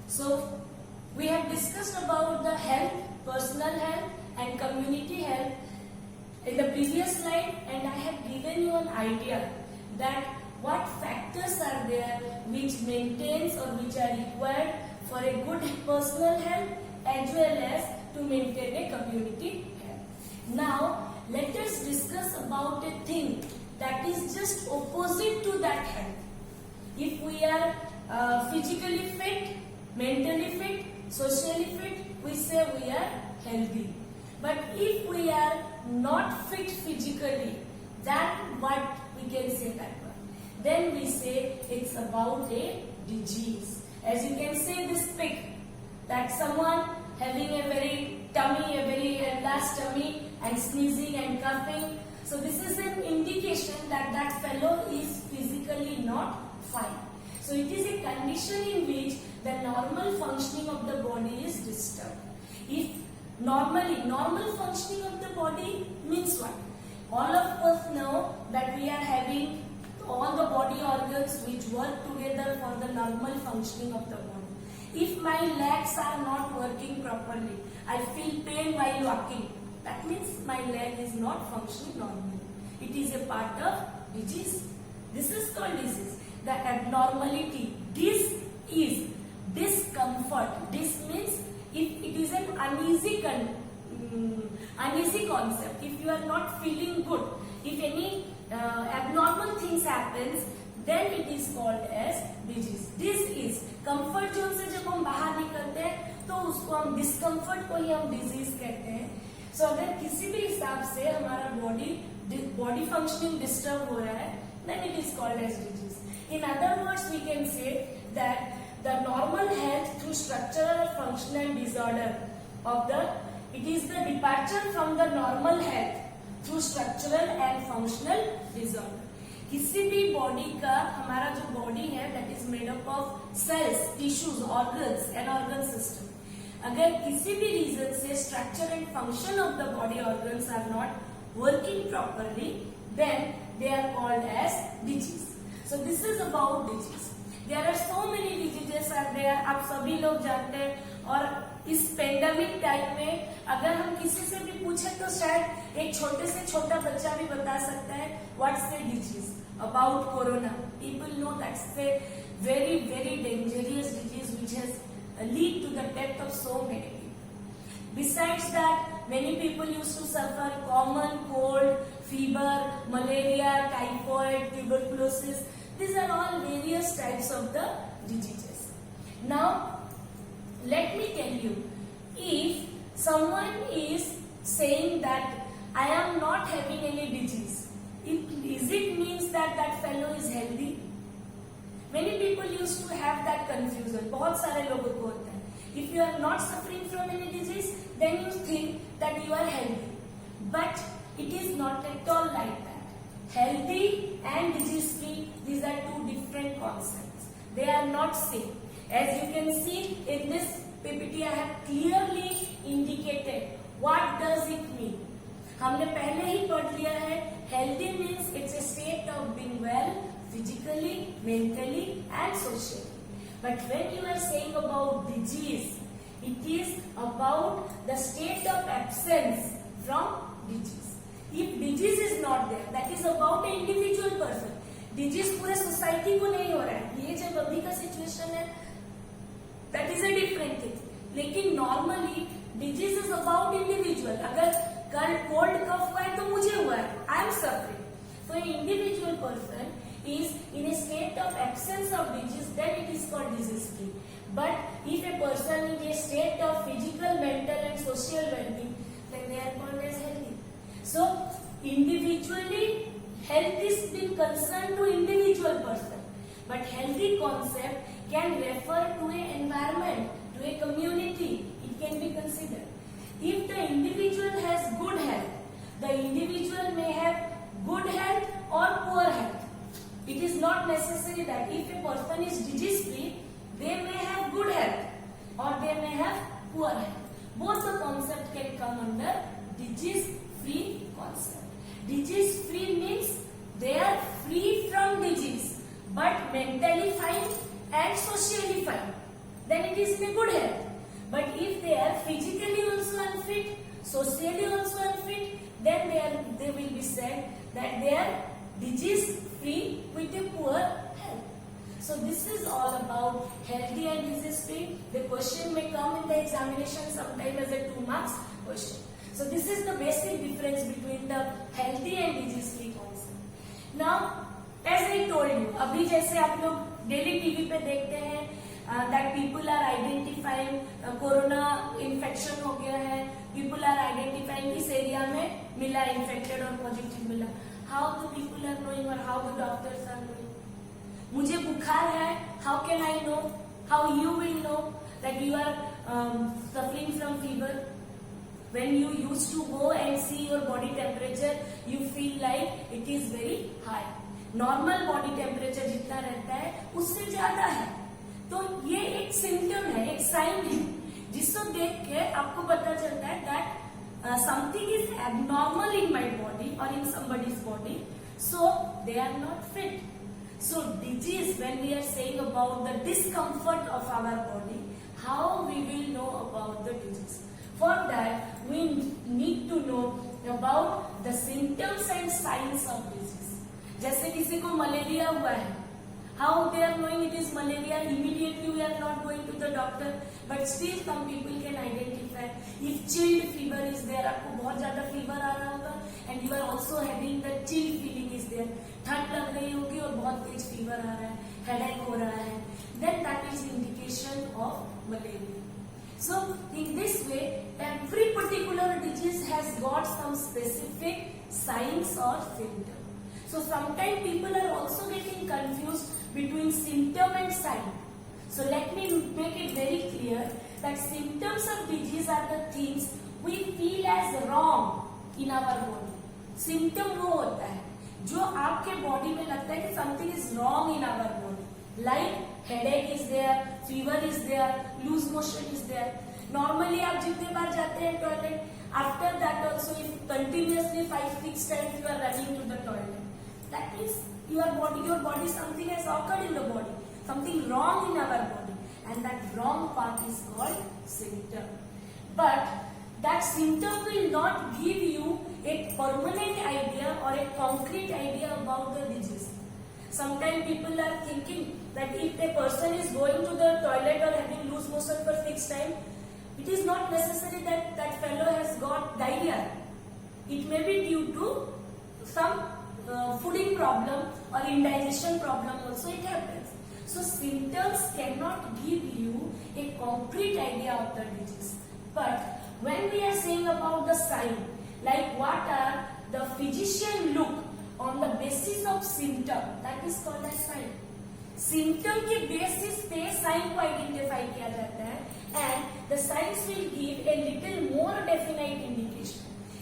So we have discussed about the health, personal health and community health in the previous slide, and I have given you an idea that what factors are there which maintains or which are required for a good personal health as well as to maintain a community health. Now let us discuss about a thing that is just opposite to that health. If we are physically fit, mentally fit, socially fit, we say we are healthy. But if we are not fit physically, then what we can say that one? Then we say it's about a disease. As you can see this pic, that someone having a very enlarged tummy and sneezing and coughing. So this is an indication that that fellow is physically not fine. So it is a condition in which the normal functioning of the body is disturbed. If normal functioning of the body means what? All of us know that we are having all the body organs which work together for the normal functioning of the body. If my legs are not working properly, I feel pain while walking. That means my leg is not functioning normally. It is a part of disease. This is called disease. The abnormality. This is discomfort. This means if it is an uneasy concept, if you are not feeling good, if any abnormal things happens, then it is called as disease. This is comfort zone से जब हम बाहर निकलते हैं तो उसको हम discomfort को ही हम disease कहते हैं. So अगर किसी भी हिसाब से हमारा body functioning disturb हो रहा है, then it is called as disease. In other words, we can say that the normal health through structural or functional disorder it is the departure from the normal health through structural and functional disorder. किसी भी body का हमारा जो body है that is made up of cells, tissues, organs and organ system. अगर किसी भी reason से structure and function of the body organs are not working properly, then they are called as disease. So this is about disease. There are so many diseases are there. आप सभी लोग जानते हैं और इस पेंडेमिक टाइम में अगर हम किसी से भी पूछे तो शायद एक छोटे से छोटा बच्चा भी बता सकता है what's the disease about corona. People know that's the very dangerous disease which has lead to the death of so many people. Besides that, many people used to suffer common cold, fever, malaria, typhoid, tuberculosis. These are all various types of the diseases. Now, let me tell you, if someone is saying that I am not having any disease, is it means that that fellow is healthy? Many people used to have that confusion. बहुत सारे लोगों को होता है. If you are not suffering from any disease, then you think that you are healthy. But it is not at all like that. Healthy and disease-free, these are two different concepts. They are not same. As you can see in this PPT, I have clearly indicated what does it mean. हमने पहले ही पढ़ लिया है. Healthy means it's a state of being well physically, mentally and socially. But when you are saying about disease, it is about the state of absence from disease. If disease is not there, that is about an individual person. Disease पूरे society को नहीं हो रहा है. ये जब अभी का सिचुएशन है, that is a different thing. लेकिन normally disease is about individual. अगर कल cold cough हुआ है तो मुझे हुआ है, I am suffering. So an individual person is in a state of absence of disease, then it is called disease free. But if a person is in a state of physical, mental and social well-being, then they are called as healthy. So individually, health is being concerned to individual person, but healthy concept can refer to an environment, to a community. It can be considered. If the individual has good health, the individual may have good health or poor health. It is not necessary that if a person is disease free, they may have good health or they may have poor health. Both the concept can come under disease free concept. Disease free means they are free from disease but mentally fine and socially fine. then it is in a good health. But if they are physically also unfit, socially also unfit, then they will be said that they are disease free with a poor health. So this is all about healthy and disease free. The question may come in the examination sometime as a 2 marks question. So this is the basic difference between the healthy and disease free concept. Now, as I told you, अभी जैसे आप लोग daily TV पे देखते हैं that people are identifying corona infection हो गया है, people are identifying इस एरिया में मिला इन्फेक्टेड और पॉजिटिव मिला. How the people are knowing or how the doctors are knowing? मुझे बुखार है, how can I know? How you will know that you are suffering from fever? When you used to go and see your body temperature, you feel like it is very high. Normal body temperature जितना रहता है उससे ज्यादा है. तो ये एक symptom है, एक साइन है जिसको देख के आपको पता चलता है that something is abnormal in my body or in somebody's body, so they are not fit. So disease, when we are saying about the discomfort of our body, how we will know about the disease? For that, we need to know about the symptoms and signs of disease. जैसे किसी को malaria हुआ है, how they are knowing it is malaria? Immediately we are not going to the doctor, but still some people can identify. If chilled fever is there, आपको बहुत ज्यादा fever आ रहा होगा, and you are also having the chill feeling is there. ठंड लग रही होगी और बहुत तेज fever आ रहा है, headache हो रहा है, then that is indication of malaria. So in this way, every particular disease has got some specific signs or symptoms. So sometimes people are also getting confused between symptom and sign. So let me make it very clear that symptoms of disease are the things we feel as wrong in our body. Symptom वो होता है जो आपके body में लगता है कि something is wrong in our body. Like headache is there, fever is there, loose motion is there. Normally आप जितने बार जाते हैं toilet, after that also if continuously 5-6 times you are running to the toilet, that means your body something has occurred in the body, something wrong in our body, and that wrong part is called symptom. But that symptom will not give you a permanent idea or a concrete idea about the disease. Sometimes people are thinking that if a person is going to the toilet or having loose motion for 6 times, it is not necessary that that fellow has got diarrhea. It may be due to some fooding problem or indigestion problem also it happens. So symptoms cannot give you a concrete idea of the disease. But when we are saying about the sign, like what are the physician look on the basis of symptom, that is called as sign. Symptom के basis पे sign को identify किया जाता है, and the signs will give a little more definite indication.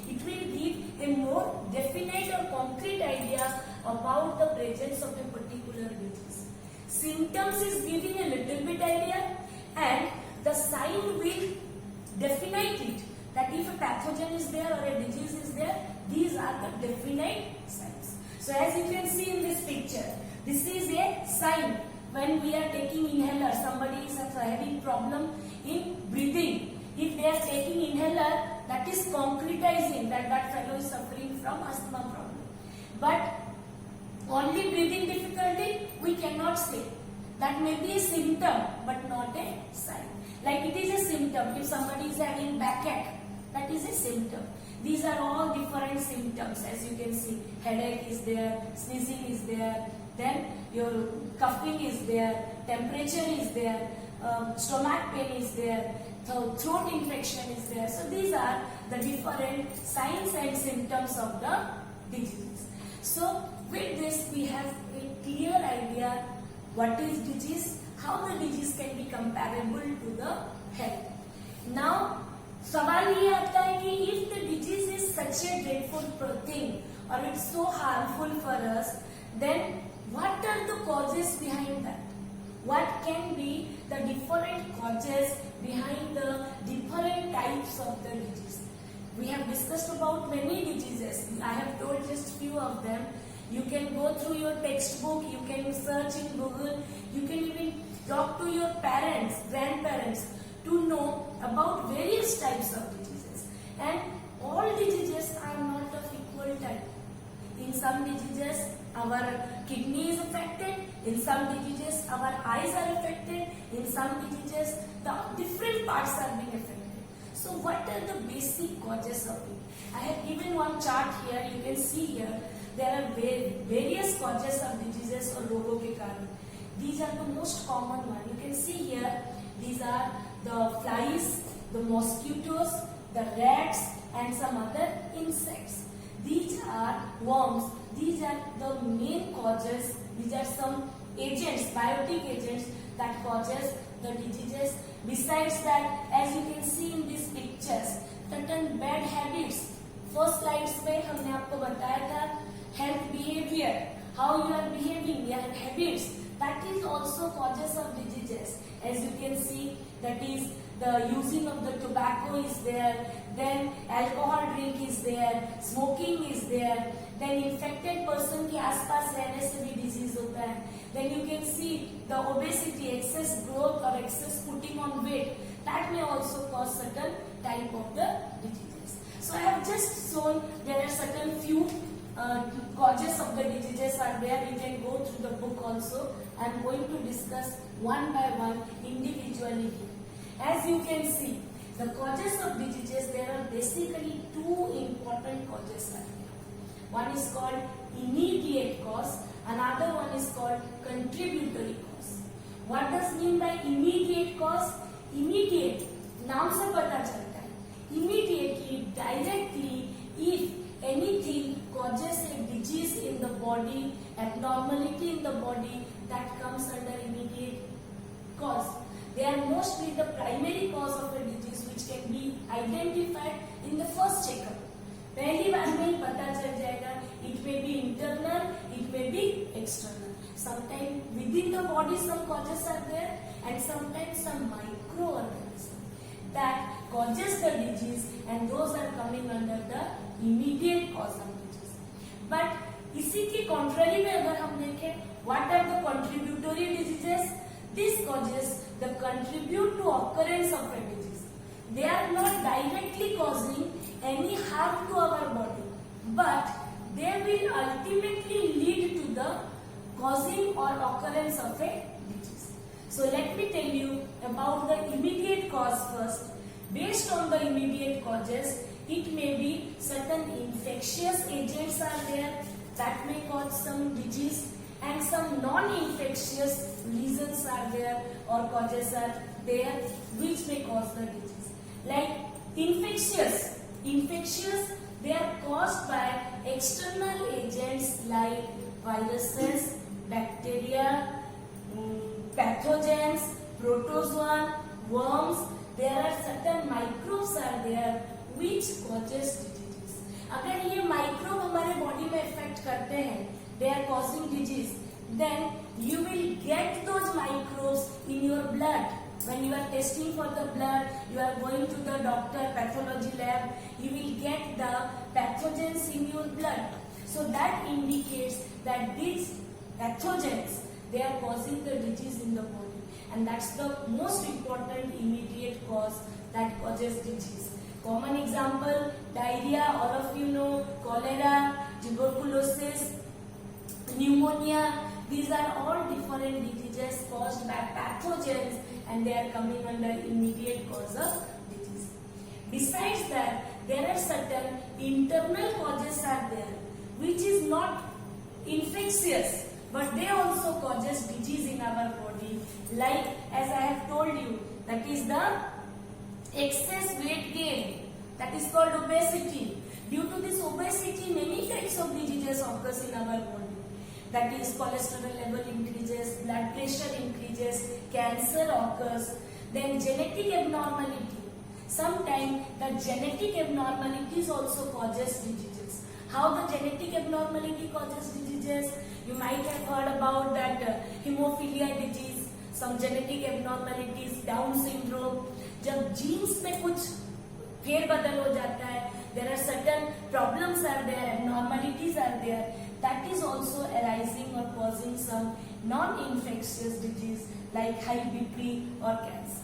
It will give a more definite or concrete idea about the presence of a particular disease. Symptoms is giving a little bit idea, and the sign will definite it. That if a pathogen is there or a disease is there, these are the definite signs. So as you can see in this picture, this is a sign when we are taking inhaler. Somebody is having problem in breathing. If they are taking inhaler, that is concretizing that that fellow is suffering from asthma problem. But only breathing difficulty, we cannot say. That may be a symptom, but not a sign. Like it is a symptom. If somebody is having backache, that is a symptom. These are all different symptoms. As you can see, headache is there, sneezing is there, then your coughing is there, temperature is there, stomach pain is there, throat infection is there. So these are the different signs and symptoms of the disease. So with this we have a clear idea what is disease, how the disease can be comparable to the health. Now सवाल ये आता है कि if the disease is such a dreadful thing or it's so harmful for us, then what are the causes behind that? What can be the different causes behind the different types of the disease? We have discussed about many diseases. I have told just few of them. You can go through your textbook, you can search in Google, you can even talk to your parents, grandparents to know about various types of diseases. And all diseases are not of equal type. In some diseases, our kidney is affected. In some diseases, our eyes are affected. In some diseases, the different parts are being affected. So what are the basic causes of it? I have given one chart here. You can see here there are various causes of diseases or रोगों के कारण. These are the most common one. You can see here these are the flies, the mosquitoes, the rats, and some other insects. These are worms. These are the main causes. These are some agents, biotic agents that causes the diseases. Besides that, as you can see in these pictures, certain bad habits. First slides में हमने आपको बताया था health behavior, how you are behaving, your habits. That is also causes of diseases. As you can see, that is the using of the tobacco is there, then alcohol drink is there, smoking is there, then infected person के आसपास रहने से भी disease होता है. Then you can see the obesity, excess growth or excess putting on weight, that may also cause certain type of the diseases. So I have just shown there are certain few causes of the diseases are there. We can go through the book also. I am going to discuss one by one individually here. As you can see, the causes of diseases, there are basically two important causes are there. One is called immediate cause, another one is called contributory cause. What does mean by immediate cause? Immediate, नाम से पता चलता है. Immediately, directly, if anything causes a disease in the body, abnormality in the body, that comes under immediate cause. They are mostly the primary cause of a disease which can be identified in the first checkup. पहली बार में ही पता चल जाएगा. It may be internal, it may be external. Sometimes within the body some causes are there, and sometimes some microorganisms that causes the disease, and those are coming under the immediate cause of disease. But इसी के contrary में अगर हम देखें, what are the contributory diseases? These causes the contribute to occurrence of a disease. They are not directly causing any harm to our body, but they will ultimately lead to the causing or occurrence of a disease. So let me tell you about the immediate cause first. Based on the immediate causes, it may be certain infectious agents are there that may cause some disease, and some non-infectious reasons are there or causes are there which may cause the disease. Like infectious, they are caused by external agents like viruses, bacteria, pathogens, protozoa, worms. There are certain microbes are there which causes disease. अगर ये microbe हमारे body में affect करते हैं, they are causing disease, then you will get those microbes in your blood. When you are testing for the blood, you are going to the doctor, pathology lab, you will get the pathogens in your blood. So that indicates that these pathogens, they are causing the disease in the body. And that's the most important immediate cause that causes disease. Common example, diarrhea, all of you know, cholera, tuberculosis, pneumonia. These are all different diseases caused by pathogens, and they are coming under immediate cause of disease. Besides that, there are certain internal causes are there, which is not infectious, but they also causes disease in our body. Like as I have told you, that is the excess weight gain, that is called obesity. Due to this obesity, many types of diseases occurs in our body. That is cholesterol level increases, blood pressure increases, cancer occurs, then genetic abnormality. Sometimes the genetic abnormalities also causes diseases. How the genetic abnormality causes diseases? You might have heard about that hemophilia disease, some genetic abnormalities, Down syndrome. जब genes में कुछ फेरबदल हो जाता है, there are certain problems are there, abnormalities are there. That is also arising or causing some non-infectious disease like high BP or cancer.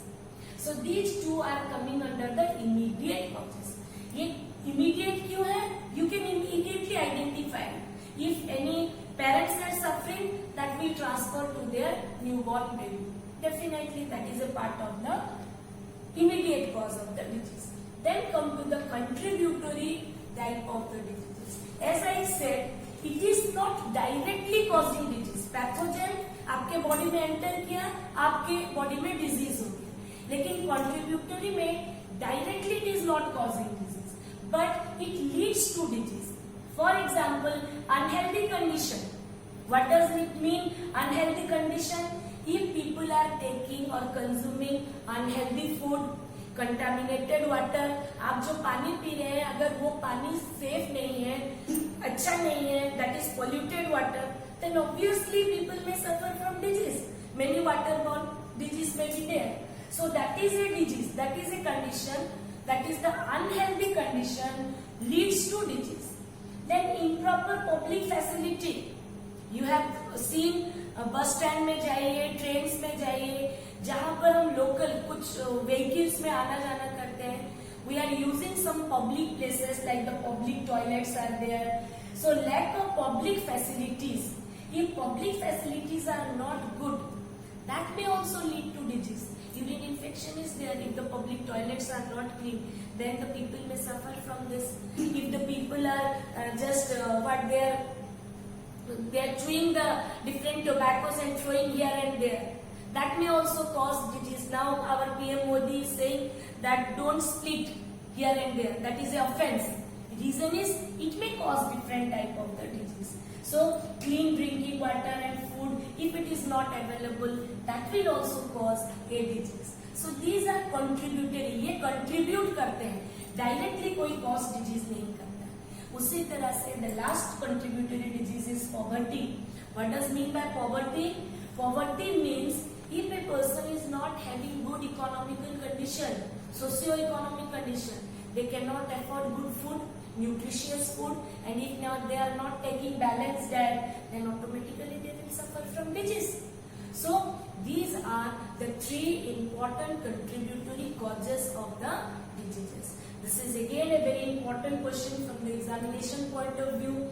So these two are coming under the immediate causes. ये immediate क्यों है? You can immediately identify if any parents are suffering, that will transfer to their newborn baby. Definitely that is a part of the immediate cause of the disease. Then come to the contributory type of the diseases. As I said, it is not directly causing disease. Pathogen आपके body में enter किया, आपके body में disease हो गया. लेकिन contributory में directly it is not causing disease, but it leads to disease. For example, unhealthy condition. What does it mean? Unhealthy condition. If people are taking or consuming unhealthy food, contaminated water, आप जो पानी P रहे हैं अगर वो पानी safe नहीं है, अच्छा नहीं है, that is polluted water, then obviously people may suffer from disease. Many waterborne disease may be there. So that is a disease, that is a condition, that is the unhealthy condition leads to disease. Then improper public facility. You have seen bus stand में जाइए, trains में जाइए, जहाँ पर हम local कुछ vehicles में आना जाना करते हैं, we are using some public places like the public toilets are there. So lack of public facilities. If public facilities are not good, that may also lead to disease. Urine infection is there. If the public toilets are not clean, then the people may suffer from this. If the people are they are chewing the different tobaccos and throwing here and there, that may also cause disease. Now our PM Modi is saying that don't split here and there. That is an offense. The reason is it may cause different type of the disease. So clean drinking water and food, if it is not available, that will also cause a disease. So these are contributory. ये contribute करते हैं, directly कोई cause disease नहीं करता. उसी तरह से the last contributory disease is poverty. What does mean by poverty? Poverty means if a person is not having good economical condition, socio-economic condition, they cannot afford good food, nutritious food, and if not, they are not taking balanced diet, then automatically they will suffer from disease. So these are the three important contributory causes of the diseases. This is again a very important question from the examination point of view.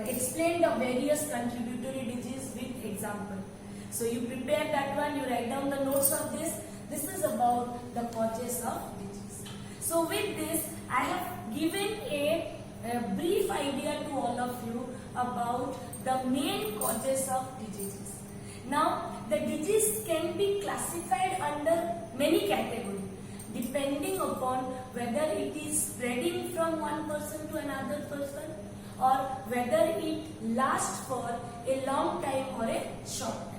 Explain the various contributory disease with example. So you prepare that one, you write down the notes of this. This is about the causes of disease. So with this, I have given a brief idea to all of you about the main causes of diseases. Now, the disease can be classified under many categories, depending upon whether it is spreading from one person to another person or whether it lasts for a long time or a short time.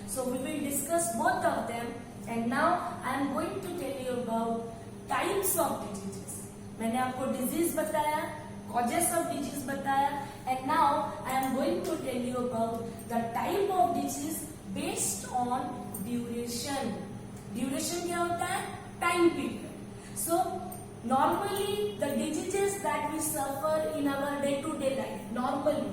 So we will discuss both of them, and now I am going to tell you about types of diseases. मैंने आपको disease बताया, causes of disease बताया, and now I am going to tell you about the type of disease based on duration. Duration क्या होता है? Time period. So normally the diseases that we suffer in our day-to-day life, normally,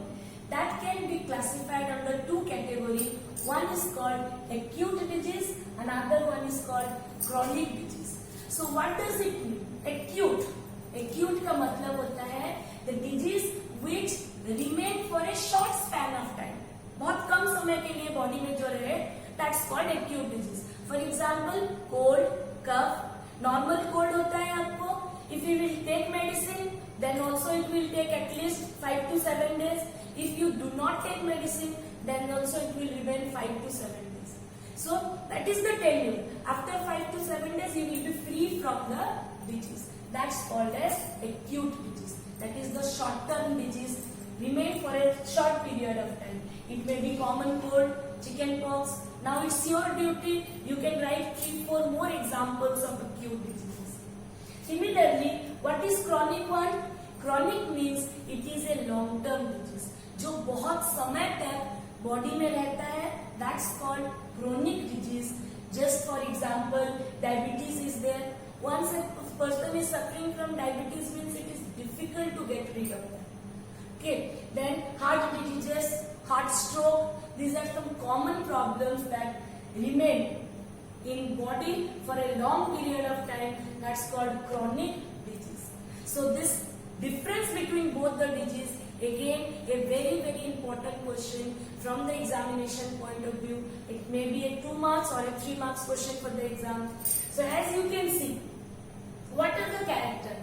that can be classified under two categories. One is called acute disease, another one is called chronic disease. So what does it mean? Acute. Acute का मतलब होता है the disease which remain for a short span of time. बहुत कम समय के लिए body में जो रहे, that's called acute disease. For example, cold, cough. Normal cold होता है आपको. If you will take medicine, then also it will take at least 5 to 7 days. If you do not take medicine, then also it will remain 5 to 7 days. So that is the tenure. After 5 to 7 days, you will be free from the disease. That's called as acute disease. That is the short-term disease, remain for a short period of time. It may be common cold, chicken pox. Now it's your duty. You can write 3-4 more examples of acute diseases. Similarly, what is chronic one? Chronic means it is a long-term disease. जो बहुत समय तक body में रहता है, that's called chronic disease. Just for example, diabetes is there. Once a person is suffering from diabetes, means it is difficult to get rid of that. Okay, then heart diseases, heart stroke. These are some common problems that remain in body for a long period of time, that's called chronic disease. So this difference between both the disease, again a very important question from the examination point of view. It may be a 2 marks or a 3 marks question for the exam. So as you can see, what are the character?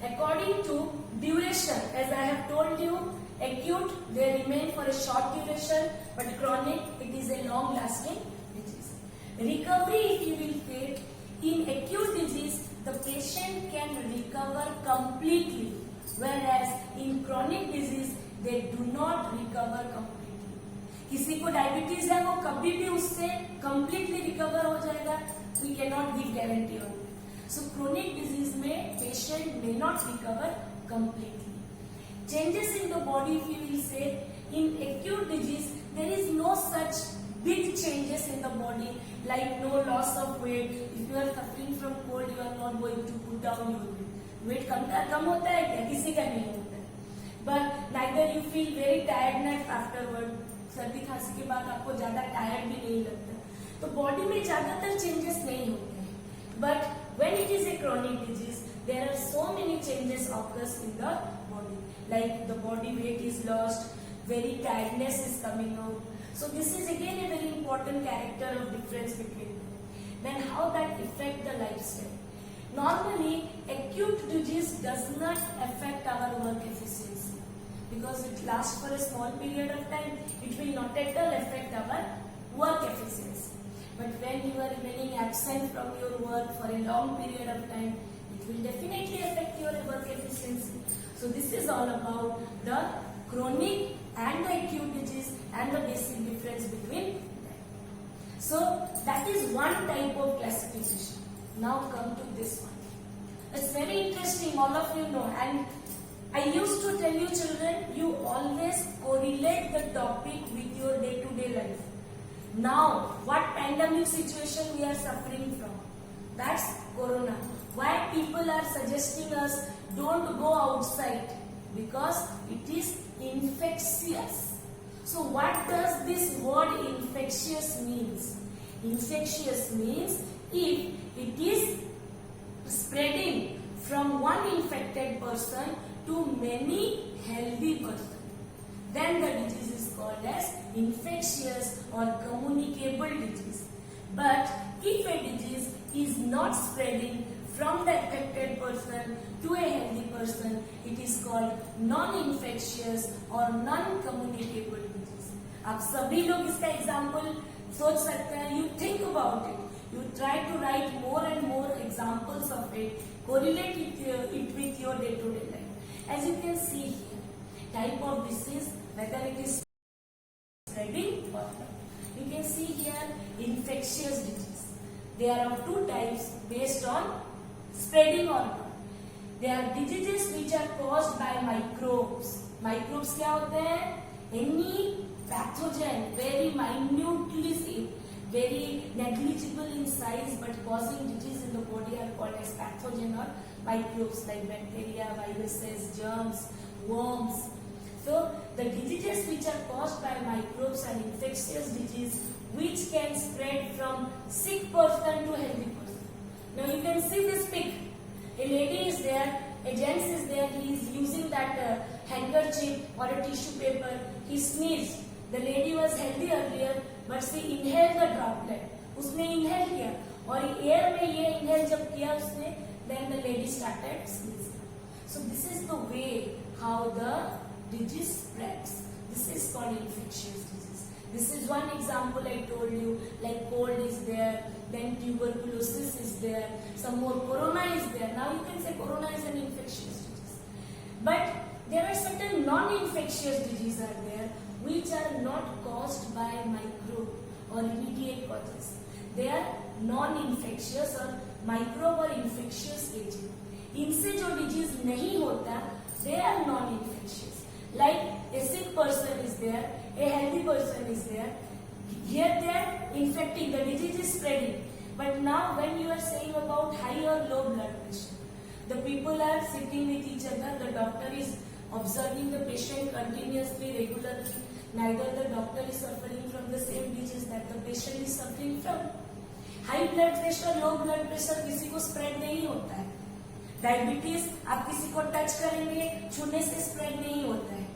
According to duration, as I have told you, acute they remain for a short duration, but chronic it is a long lasting disease. Recovery, if you will take, in acute disease the patient can recover completely, whereas in chronic disease they do not recover completely. किसी को diabetes है वो कभी भी उससे completely recover हो जाएगा, we cannot give guarantee on it. So chronic disease में patient may not recover completely. Changes in the body, if you will say, in acute disease there is no such big changes in the body, like no loss of weight. If you are suffering from cold, you are not going to put down your weight. Weight कम होता है क्या? किसी का नहीं होता है. But neither you feel very tiredness afterward. सर्दी खांसी के बाद आपको ज्यादा टायर्ड भी नहीं लगता. तो बॉडी में ज्यादातर चेंजेस नहीं होते हैं. But when it is a chronic disease, there are so many changes occurs in the body. Like the body weight is lost, very tiredness is coming out. So this is again a very important character of difference between them. Then how that affect the lifestyle? Normally, acute disease does not affect our work efficiency because it lasts for a small period of time. It will not at all affect our work efficiency. But when you are remaining absent from your work for a long period of time, it will definitely affect your work efficiency. So this is all about the chronic and the acute disease and the basic difference between them. So that is one type of classification. Now come to this one. It's very interesting, all of you know, and I used to tell you children, you always correlate the topic with your day-to-day life. Now, what pandemic situation we are suffering from? That's corona. Why people are suggesting us don't go outside? Because it is infectious. So what does this word infectious means? Infectious means if it is spreading from one infected person to many healthy person, then the disease is called as infectious or communicable disease. But if a disease is not spreading from the affected person to a healthy person, it is called non-infectious or non-communicable disease. आप सभी लोग इसका example सोच सकते हैं. You think about it. You try to write more and more examples of it, correlate it with your day-to-day life. As you can see here, type of disease, whether it is spreading or not. You can see here infectious disease. There are two types based on spreading or not. There are diseases which are caused by microbes. Microbes क्या होते हैं? Any pathogen, very minutely, very negligible in size but causing disease in the body are called as pathogen or microbes like bacteria, viruses, germs, worms. So the diseases which are caused by microbes are infectious disease which can spread from sick person to healthy person. Now you can see this pic. A lady is there, a gents is there, he is using that handkerchief or a tissue paper, he sneezed. The lady was healthy earlier but she inhaled the droplet. उसने inhale किया और air में ये inhale जब किया उसने, then the lady started sneezing. So this is the way how the disease spreads. This is called infectious disease. This is one example I told you, like cold is there, then tuberculosis is there, some more corona is there. Now you can say corona is an infectious disease. But there are certain non-infectious diseases are there which are not caused by microbe or immediate causes. They are non-infectious or microbe or infectious agent. इनसे जो disease नहीं होता, they are non-infectious. Like a sick person is there, a healthy person is there. Here they are infecting, the disease is spreading. But now when you are saying about high or low blood pressure, the people are sitting with each other, the doctor is observing the patient continuously, regularly. neither the doctor is suffering from the same disease that the patient is suffering from. High blood pressure, low blood pressure किसी को spread नहीं होता है. Diabetes आप किसी को touch करेंगे, छूने से स्प्रेड नहीं होता है.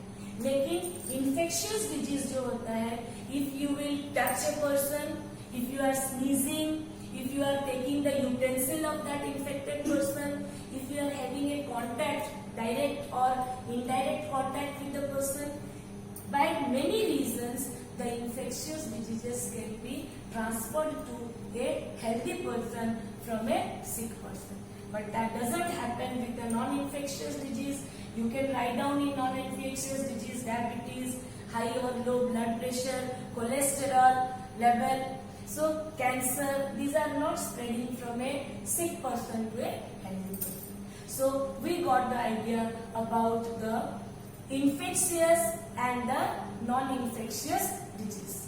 लेकिन इन्फेक्शियस डिजीज जो होता है, if you will touch a person, if you are sneezing, if you are taking the utensil of that infected person, if you are having a contact, direct or indirect contact with the person, by many reasons the infectious diseases can be transferred to a healthy person from a sick person. But that doesn't happen with the non-infectious disease. You can write down in non-infectious disease diabetes, high or low blood pressure, cholesterol level. So cancer, these are not spreading from a sick person to a healthy person. So we got the idea about the infectious and the non-infectious disease.